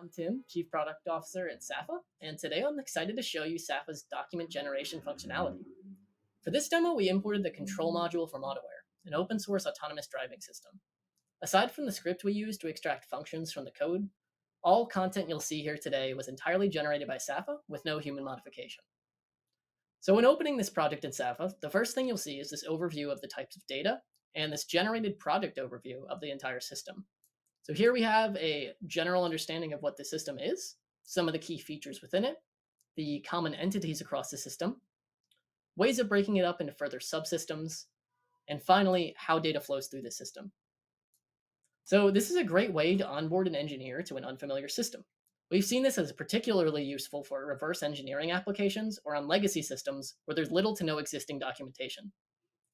I'm Tim, Chief Product Officer at SAFA, and today I'm excited to show you SAFA's document generation functionality. For this demo, we imported the control module from AutoWare, an open source autonomous driving system. Aside from the script we used to extract functions from the code, all content you'll see here today was entirely generated by SAFA with no human modification. So when opening this project in SAFA, the first thing you'll see is this overview of the types of data and this generated project overview of the entire system. So here we have a general understanding of what the system is, some of the key features within it, the common entities across the system, ways of breaking it up into further subsystems, and finally, how data flows through the system. So this is a great way to onboard an engineer to an unfamiliar system. We've seen this as particularly useful for reverse engineering applications or on legacy systems where there's little to no existing documentation.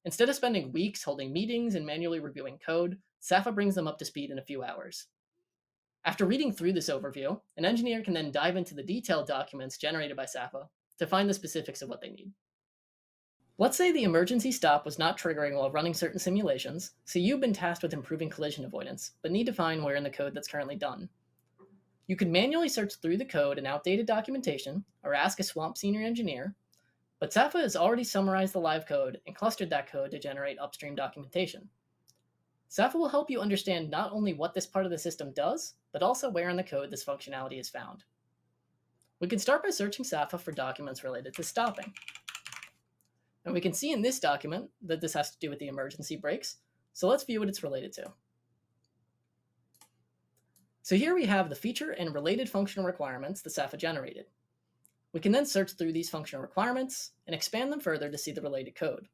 Instead of spending weeks holding meetings and manually reviewing code, SAFA brings them up to speed in a few hours. After reading through this overview, an engineer can then dive into the detailed documents generated by SAFA to find the specifics of what they need. Let's say the emergency stop was not triggering while running certain simulations, so you've been tasked with improving collision avoidance, but need to find where in the code that's currently done. You can manually search through the code and outdated documentation, or ask a Swamp senior engineer, but SAFA has already summarized the live code and clustered that code to generate upstream documentation. SAFA will help you understand not only what this part of the system does, but also where in the code this functionality is found. We can start by searching SAFA for documents related to stopping. And we can see in this document that this has to do with the emergency brakes, so let's view what it's related to. So here we have the feature and related functional requirements that SAFA generated. We can then search through these functional requirements and expand them further to see the related code.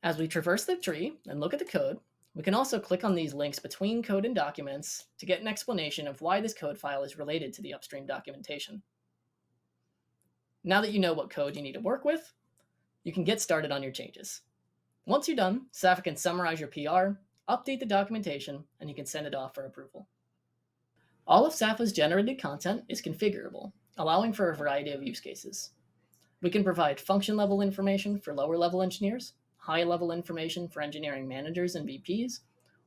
As we traverse the tree and look at the code, we can also click on these links between code and documents to get an explanation of why this code file is related to the upstream documentation. Now that you know what code you need to work with, you can get started on your changes. Once you're done, SAFA can summarize your PR, update the documentation, and you can send it off for approval. All of SAFA's generated content is configurable, allowing for a variety of use cases. We can provide function-level information for lower-level engineers, high-level information for engineering managers and VPs,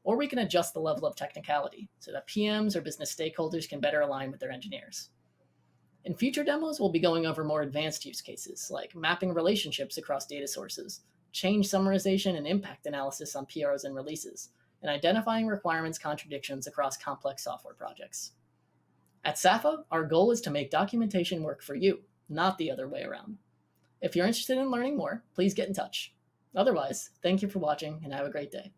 or we can adjust the level of technicality so that PMs or business stakeholders can better align with their engineers. In future demos, we'll be going over more advanced use cases like mapping relationships across data sources, change summarization and impact analysis on PRs and releases, and identifying requirements contradictions across complex software projects. At SAFA, our goal is to make documentation work for you, not the other way around. If you're interested in learning more, please get in touch. Otherwise, thank you for watching and have a great day.